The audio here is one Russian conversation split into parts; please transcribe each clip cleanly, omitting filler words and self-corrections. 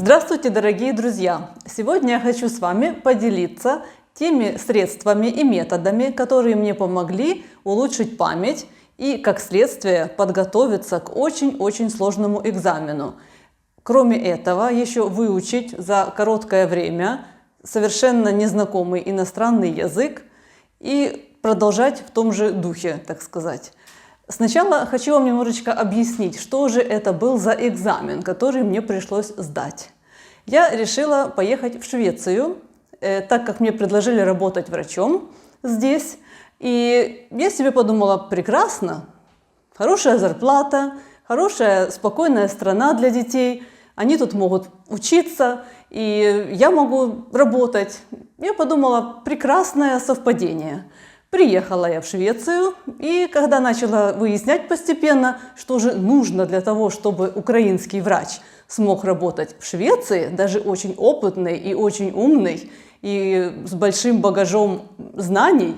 Здравствуйте, дорогие друзья! Сегодня я хочу с вами поделиться теми средствами и методами, которые мне помогли улучшить память и, как следствие, подготовиться к очень-очень сложному экзамену. Кроме этого, еще выучить за короткое время совершенно незнакомый иностранный язык и продолжать в том же духе, так сказать. Сначала хочу вам немножечко объяснить, что же это был за экзамен, который мне пришлось сдать. Я решила поехать в Швецию, так как мне предложили работать врачом здесь. И я себе подумала, прекрасно, хорошая зарплата, хорошая, спокойная страна для детей. Они тут могут учиться, и я могу работать. Я подумала, прекрасное совпадение. Приехала я в Швецию, и когда начала выяснять постепенно, что же нужно для того, чтобы украинский врач смог работать в Швеции, даже очень опытный и очень умный, и с большим багажом знаний,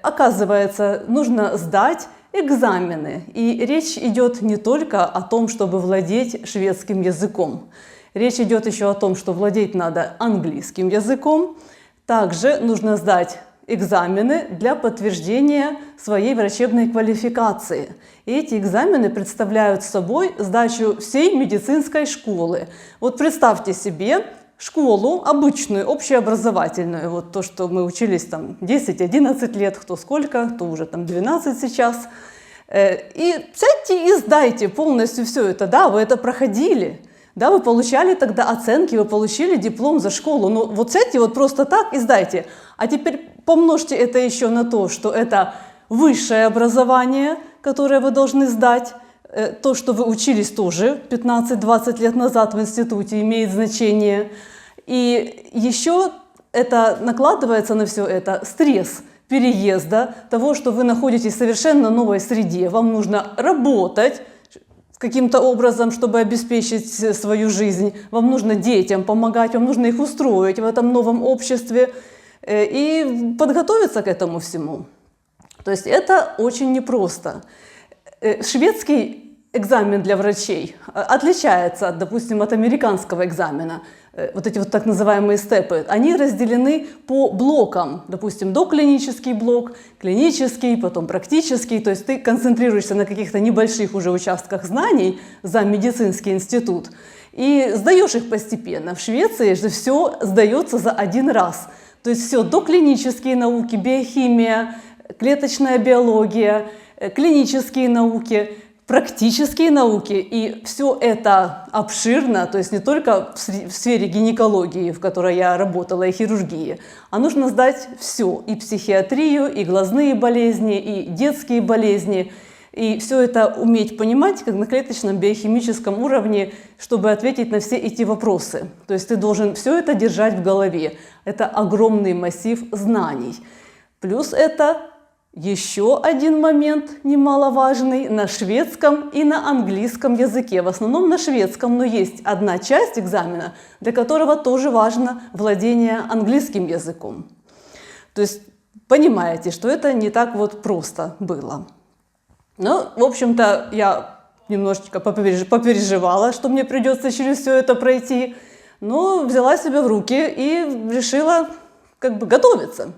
оказывается, нужно сдать экзамены. И речь идет не только о том, чтобы владеть шведским языком. Речь идет еще о том, что владеть надо английским языком. Также нужно сдать экзамены для подтверждения своей врачебной квалификации. И эти экзамены представляют собой сдачу всей медицинской школы. Вот представьте себе школу обычную, общеобразовательную, вот то, что мы учились там 10-11 лет, кто сколько, кто уже там 12 сейчас. И сядьте и сдайте полностью все это, да, вы это проходили. Да, вы получали тогда оценки, вы получили диплом за школу. Но вот сядьте вот просто так и сдайте. А теперь помножьте это еще на то, что это высшее образование, которое вы должны сдать. То, что вы учились тоже 15-20 лет назад в институте, имеет значение. И еще это накладывается на все это стресс переезда, того, что вы находитесь в совершенно новой среде. Вам нужно работать каким-то образом, чтобы обеспечить свою жизнь. Вам нужно детям помогать, вам нужно их устроить в этом новом обществе и подготовиться к этому всему. То есть это очень непросто. Шведский экзамен для врачей отличается, допустим, от американского экзамена. Вот эти вот так называемые степы, они разделены по блокам. Допустим, доклинический блок, клинический, потом практический. То есть ты концентрируешься на каких-то небольших уже участках знаний за медицинский институт и сдаешь их постепенно. В Швеции же все сдается за один раз. То есть все доклинические науки, биохимия, клеточная биология, клинические науки, практические науки, и все это обширно, то есть не только в сфере гинекологии, в которой я работала, и хирургии, а нужно сдать все, и психиатрию, и глазные болезни, и детские болезни, и все это уметь понимать как на клеточном биохимическом уровне, чтобы ответить на все эти вопросы. То есть ты должен все это держать в голове. Это огромный массив знаний. Плюс это еще один момент немаловажный на шведском и на английском языке. В основном на шведском, но есть одна часть экзамена, для которого тоже важно владение английским языком. То есть понимаете, что это не так вот просто было. Ну, в общем-то, я немножечко попереживала, что мне придется через все это пройти, но взяла себя в руки и решила готовиться.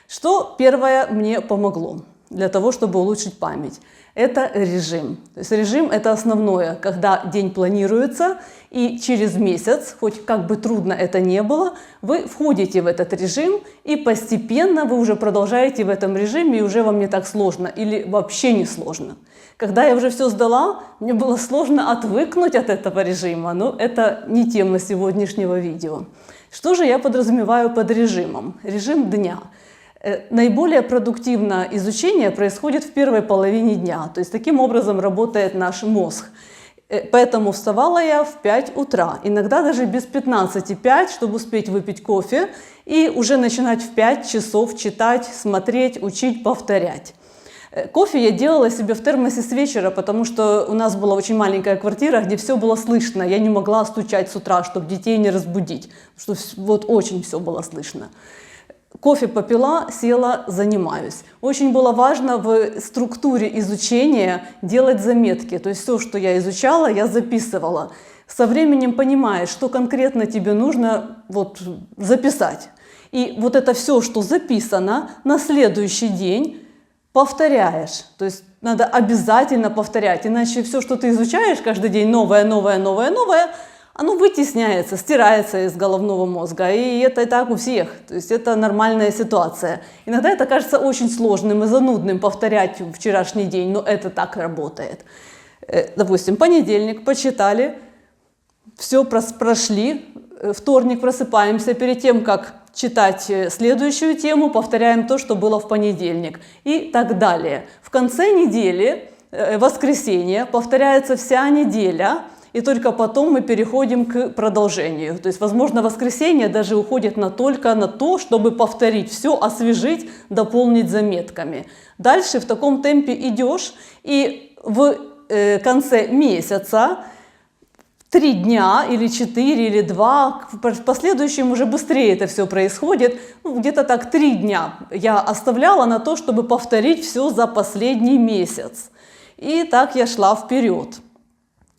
Что первое мне помогло для того, чтобы улучшить память? Это режим. То есть режим – это основное, когда день планируется, и через месяц, хоть как бы трудно это не было, вы входите в этот режим, и постепенно вы уже продолжаете в этом режиме, и уже вам не так сложно или вообще не сложно. Когда я уже все сдала, мне было сложно отвыкнуть от этого режима, но это не тема сегодняшнего видео. Что же я подразумеваю под режимом? Режим дня. Наиболее продуктивное изучение происходит в первой половине дня, то есть таким образом работает наш мозг. Поэтому вставала я в 5 утра, иногда даже без 15:05, чтобы успеть выпить кофе и уже начинать в 5 часов читать, смотреть, учить, повторять. Кофе я делала себе в термосе с вечера, потому что у нас была очень маленькая квартира, где все было слышно. Я не могла стучать с утра, чтобы детей не разбудить, потому что вот очень все было слышно. Кофе попила, села, занимаюсь. Очень было важно в структуре изучения делать заметки. То есть все, что я изучала, я записывала. со временем понимаешь, что конкретно тебе нужно вот записать. И вот это все, что записано, на следующий день повторяешь. То есть надо обязательно повторять, иначе все, что ты изучаешь каждый день, новое, новое, новое, новое, оно вытесняется, стирается из головного мозга. И это и так у всех. То есть это нормальная ситуация. Иногда это кажется очень сложным и занудным повторять вчерашний день, но это так работает. Допустим, понедельник почитали, все прошли, вторник просыпаемся, перед тем, как читать следующую тему, повторяем то, что было в понедельник и так далее. В конце недели, воскресенье, повторяется вся неделя, и только потом мы переходим к продолжению. То есть, возможно, воскресенье даже уходит только на то, чтобы повторить все, освежить, дополнить заметками. Дальше в таком темпе идешь, и в конце месяца 3 дня или 4 или 2, в последующем уже быстрее это все происходит, где-то так 3 дня я оставляла на то, чтобы повторить все за последний месяц. И так я шла вперед.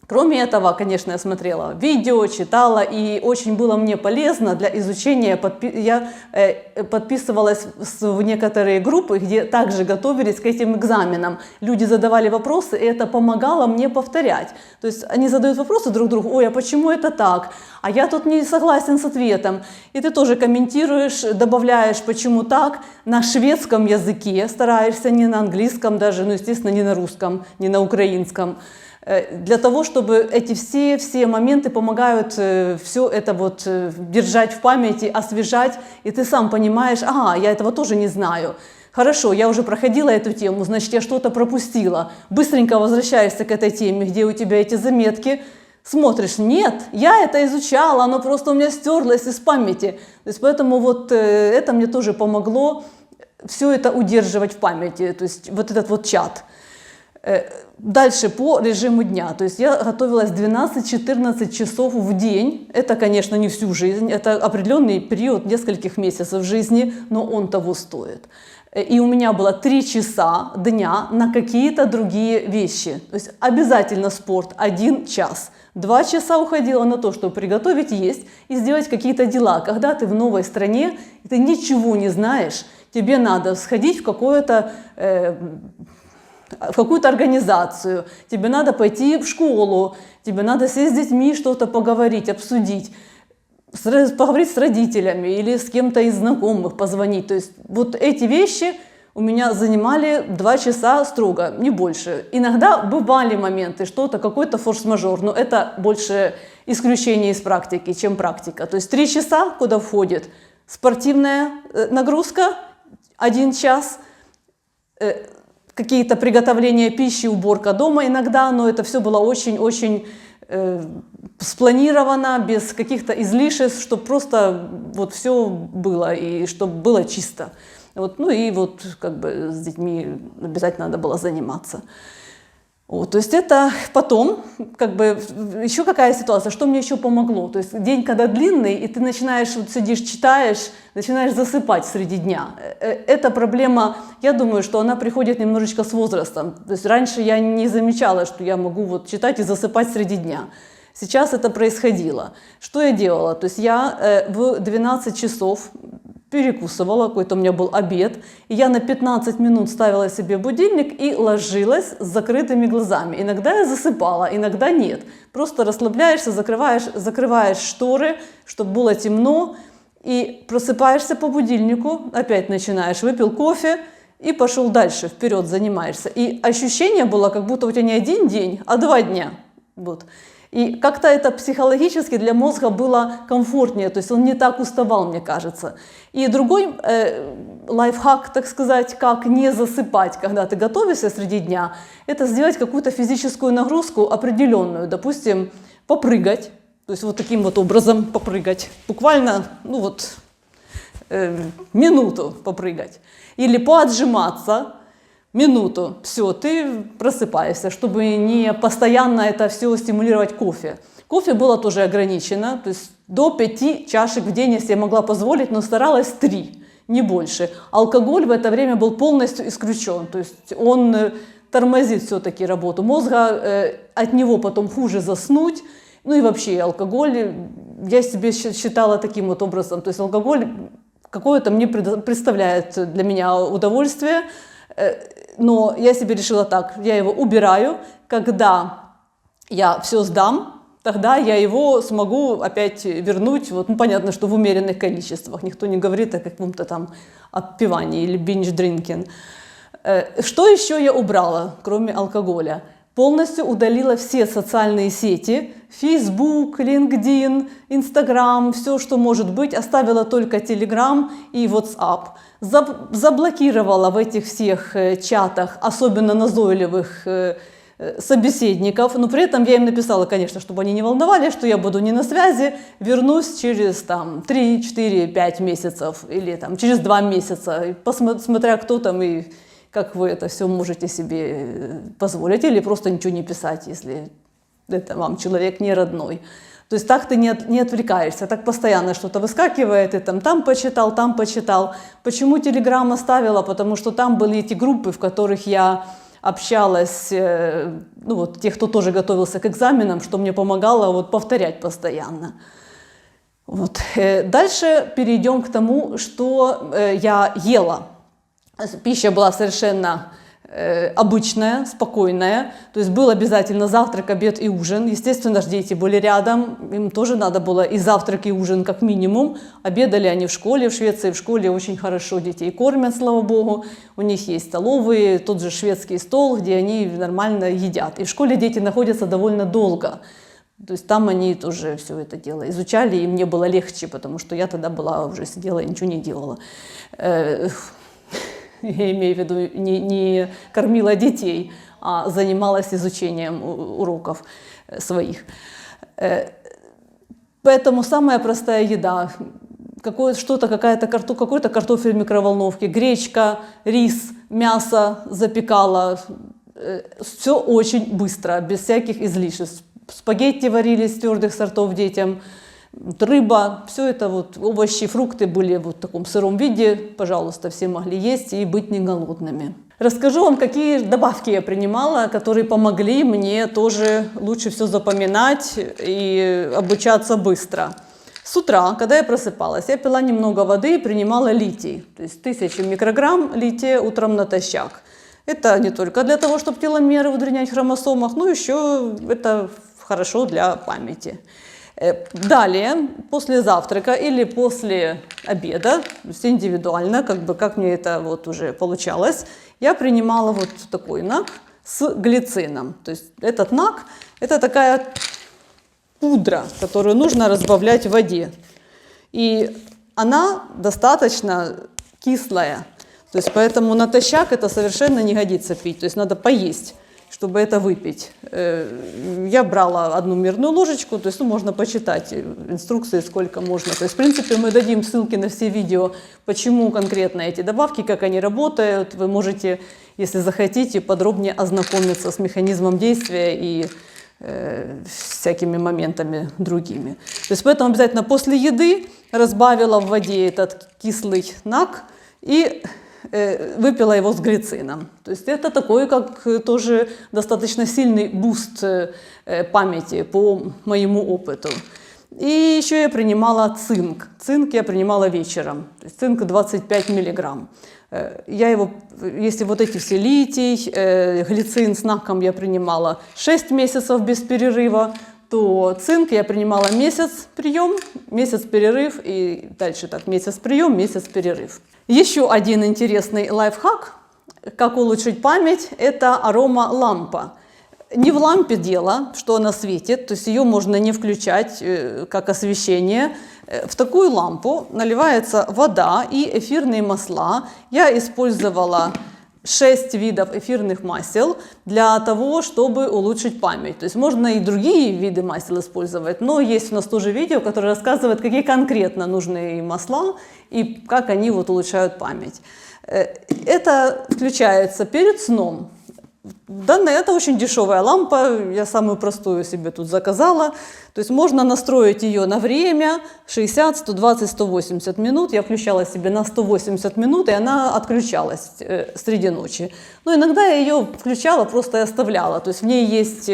Кроме этого, конечно, я смотрела видео, читала, и очень было мне полезно для изучения. Я подписывалась в некоторые группы, где также готовились к этим экзаменам. Люди задавали вопросы, и это помогало мне повторять. То есть они задают вопросы друг другу: ой, а почему это так? А я тут не согласен с ответом. И ты тоже комментируешь, добавляешь, почему так, на шведском языке, стараешься, не на английском даже, ну, естественно, не на русском, не на украинском. Для того, чтобы эти все моменты помогают все это вот держать в памяти, освежать, и ты сам понимаешь: ага, я этого тоже не знаю. Хорошо, я уже проходила эту тему, значит, я что-то пропустила. Быстренько возвращаешься к этой теме, где у тебя эти заметки, смотришь: нет, я это изучала, оно просто у меня стерлось из памяти. То есть поэтому вот это мне тоже помогло все это удерживать в памяти, то есть вот этот вот чат. Дальше по режиму дня. То есть я готовилась 12-14 часов в день. Это, конечно, не всю жизнь, это определенный период нескольких месяцев жизни, но он того стоит. И у меня было 3 часа дня на какие-то другие вещи. То есть обязательно спорт 1 час. 2 часа уходило на то, чтобы приготовить есть и сделать какие-то дела. Когда ты в новой стране, ты ничего не знаешь, тебе надо сходить в какую-то организацию, тебе надо пойти в школу, тебе надо сесть с детьми, что-то поговорить, обсудить, поговорить с родителями или с кем-то из знакомых, позвонить. То есть вот эти вещи у меня занимали 2 часа строго, не больше. Иногда бывали моменты, что-то, какой-то форс-мажор, но это больше исключение из практики, чем практика. То есть 3 часа, куда входит спортивная нагрузка, 1 час, какие-то приготовления пищи, уборка дома иногда, но это все было очень-очень спланировано, без каких-то излишеств, чтобы просто вот все было, и чтобы было чисто. Вот, ну и вот как бы с детьми обязательно надо было заниматься. Вот, то есть это потом, как бы, еще какая ситуация, что мне еще помогло? То есть день, когда длинный, и ты начинаешь, вот сидишь, читаешь, начинаешь засыпать среди дня. Эта проблема, я думаю, что она приходит немножечко с возрастом. То есть раньше я не замечала, что я могу вот читать и засыпать среди дня. Сейчас это происходило. Что я делала? То есть я в 12 часов перекусывала, какой-то у меня был обед, и я на 15 минут ставила себе будильник и ложилась с закрытыми глазами. Иногда я засыпала, иногда нет. Просто расслабляешься, закрываешь шторы, чтобы было темно, и просыпаешься по будильнику, опять начинаешь, выпил кофе и пошел дальше, вперед занимаешься. И ощущение было, как будто у тебя не 1 день, а 2 дня. Вот. И как-то это психологически для мозга было комфортнее, то есть он не так уставал, мне кажется. И другой лайфхак, так сказать, как не засыпать, когда ты готовишься среди дня, это сделать какую-то физическую нагрузку определенную, допустим, попрыгать, то есть вот таким вот образом попрыгать, буквально, ну вот, минуту попрыгать, или поотжиматься, минуту, все, ты просыпаешься, чтобы не постоянно это все стимулировать кофе. Кофе было тоже ограничено, то есть до 5 чашек в день, если я могла позволить, но старалась 3, не больше. Алкоголь в это время был полностью исключен, то есть он тормозит все-таки работу мозга, от него потом хуже заснуть, Ну и вообще алкоголь, я себе считала таким вот образом, то есть алкоголь какое-то мне представляет для меня удовольствие, но я себе решила так, я его убираю, когда я все сдам, тогда я его смогу опять вернуть, вот, ну, понятно, что в умеренных количествах, никто не говорит о каком-то там отпивании или binge-drinking. Что еще я убрала, кроме алкоголя? Полностью удалила все социальные сети, Facebook, LinkedIn, Instagram, все, что может быть, оставила только Telegram и WhatsApp. Заблокировала в этих всех чатах особенно назойливых собеседников, но при этом я им написала, конечно, чтобы они не волновались, что я буду не на связи, вернусь через там 3, 4, 5 месяцев или там через 2 месяца, смотря кто там и как вы это все можете себе позволить, или просто ничего не писать, если это вам человек не родной. То есть так ты не отвлекаешься, так постоянно что-то выскакивает, и там почитал, там почитал. Почему Telegram оставила? Потому что там были эти группы, в которых я общалась, ну вот тех, кто тоже готовился к экзаменам, что мне помогало вот повторять постоянно. Вот. Дальше перейдем к тому, что я ела. Пища была совершенно обычная, спокойная, то есть был обязательно завтрак, обед и ужин. Естественно, дети были рядом, им тоже надо было и завтрак, и ужин как минимум. Обедали они в школе, в Швеции в школе очень хорошо детей кормят, слава богу. У них есть столовые, тот же шведский стол, где они нормально едят. И в школе дети находятся довольно долго. То есть там они тоже все это дело изучали, и мне было легче, потому что я тогда была, уже сидела и ничего не делала. Я имею в виду, не кормила детей, а занималась изучением уроков своих. Поэтому самая простая еда, какой-то картофель в микроволновке, гречка, рис, мясо запекала. Все очень быстро, без всяких излишеств. Спагетти варились твердых сортов детям, рыба, все это вот, овощи, фрукты были вот в таком сыром виде, пожалуйста, все могли есть и быть не голодными. Расскажу вам, какие добавки я принимала, которые помогли мне тоже лучше все запоминать и обучаться быстро. С утра, когда я просыпалась, я пила немного воды и принимала литий, то есть 1000 микрограмм лития утром натощак. Это не только для того, чтобы теломеры удлинять в хромосомах, но еще это хорошо для памяти. Далее, после завтрака или после обеда, то есть индивидуально, как мне это вот уже получалось, я принимала вот такой НАК с глицином. То есть этот НАК – это такая пудра, которую нужно разбавлять в воде. И она достаточно кислая. То есть поэтому натощак это совершенно не годится пить. То есть надо поесть, чтобы это выпить. Я брала 1 мерную ложечку, то есть можно почитать инструкции, сколько можно. То есть, в принципе, мы дадим ссылки на все видео, почему конкретно эти добавки, как они работают. Вы можете, если захотите, подробнее ознакомиться с механизмом действия и всякими моментами другими. То есть поэтому обязательно после еды разбавила в воде этот кислый НАК и выпила его с глицином. То есть это такой, как тоже достаточно сильный буст памяти по моему опыту. И еще я принимала цинк. Цинк я принимала вечером. То есть цинк 25 миллиграмм. Я его, если вот эти все литий, глицин с НАКом я принимала 6 месяцев без перерыва, то цинк я принимала месяц прием, месяц перерыв и дальше так месяц прием, месяц перерыв. Еще один интересный лайфхак, как улучшить память, это аромалампа. Не в лампе дело, что она светит, то есть ее можно не включать как освещение. В такую лампу наливается вода и эфирные масла. Я использовала 6 видов эфирных масел для того, чтобы улучшить память. То есть можно и другие виды масел использовать, но есть у нас тоже видео, которое рассказывает, какие конкретно нужны масла и как они вот улучшают память. Это включается перед сном. Да, это очень дешевая лампа, я самую простую себе тут заказала. То есть можно настроить ее на время 60, 120, 180 минут. Я включала себе на 180 минут, и она отключалась среди ночи. Но иногда я ее включала, просто и оставляла. То есть в ней есть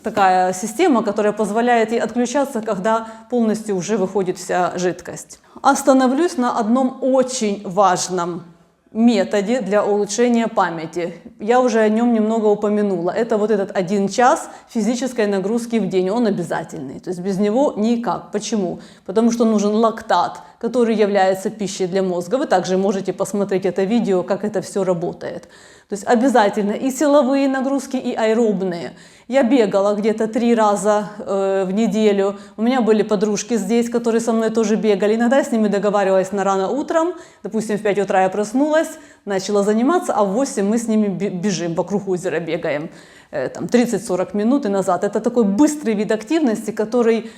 такая система, которая позволяет ей отключаться, когда полностью уже выходит вся жидкость. Остановлюсь на одном очень важном методе для улучшения памяти. Я уже о нем немного упомянула. Это вот этот 1 час физической нагрузки в день. Он обязательный. То есть без него никак. Почему? Потому что нужен лактат, который является пищей для мозга. Вы также можете посмотреть это видео, как это все работает. То есть обязательно и силовые нагрузки, и аэробные. Я бегала где-то 3 раза в неделю. У меня были подружки здесь, которые со мной тоже бегали. Иногда я с ними договаривалась на рано утром. Допустим, в 5 утра я проснулась, начала заниматься, а в 8 мы с ними бежим, вокруг озера бегаем. Там 30-40 минут и назад. Это такой быстрый вид активности, который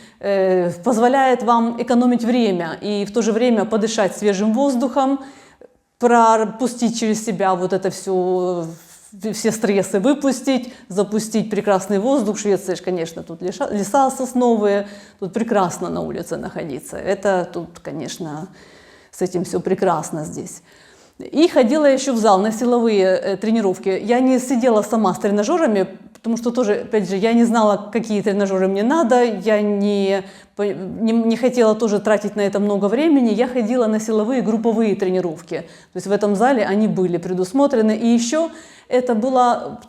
позволяет вам экономить время и в то же время подышать свежим воздухом, пропустить через себя вот это все стрессы выпустить, запустить прекрасный воздух. В Швеции, конечно, тут леса сосновые, тут прекрасно на улице находиться. Это тут, конечно, с этим все прекрасно здесь. И ходила еще в зал на силовые тренировки. Я не сидела сама с тренажерами, потому что тоже, опять же, я не знала, какие тренажеры мне надо, я не хотела тоже тратить на это много времени. Я ходила на силовые групповые тренировки. То есть в этом зале они были предусмотрены. И еще это было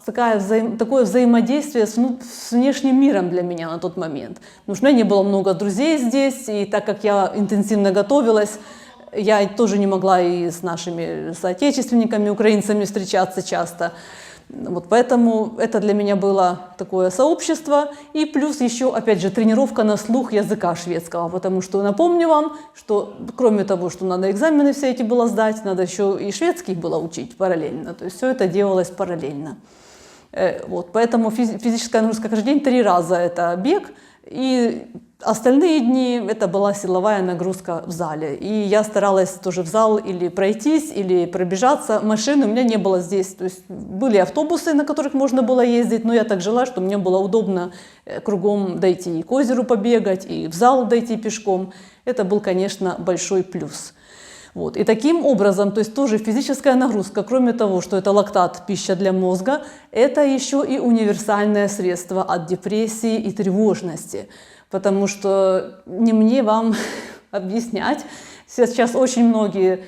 такое взаимодействие с внешним миром для меня на тот момент. Потому что у меня не было много друзей здесь, и так как я интенсивно готовилась, я тоже не могла и с нашими соотечественниками, украинцами встречаться часто. Вот поэтому это для меня было такое сообщество. И плюс еще, опять же, тренировка на слух языка шведского. Потому что напомню вам, что кроме того, что надо экзамены все эти было сдать, надо еще и шведский было учить параллельно. То есть все это делалось параллельно. Вот, поэтому физическая нагрузка каждый день 3 раза это бег. И остальные дни это была силовая нагрузка в зале. И я старалась тоже в зал или пройтись, или пробежаться. Машины у меня не было здесь. То есть были автобусы, на которых можно было ездить, но я так жила, что мне было удобно кругом дойти и к озеру побегать, и в зал дойти пешком. Это был, конечно, большой плюс. Вот. И таким образом, то есть тоже физическая нагрузка, кроме того, что это лактат, пища для мозга, это еще и универсальное средство от депрессии и тревожности. Потому что не мне вам объяснять, сейчас очень многие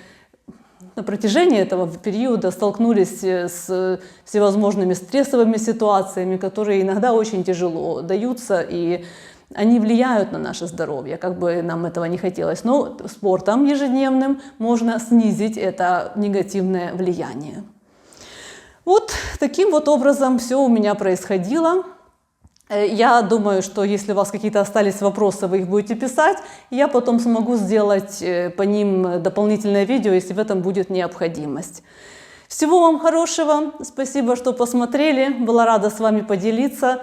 на протяжении этого периода столкнулись с всевозможными стрессовыми ситуациями, которые иногда очень тяжело даются, и они влияют на наше здоровье, как бы нам этого не хотелось. Но спортом ежедневным можно снизить это негативное влияние. Вот таким вот образом все у меня происходило. Я думаю, что если у вас какие-то остались вопросы, вы их будете писать, я потом смогу сделать по ним дополнительное видео, если в этом будет необходимость. Всего вам хорошего, спасибо, что посмотрели, была рада с вами поделиться.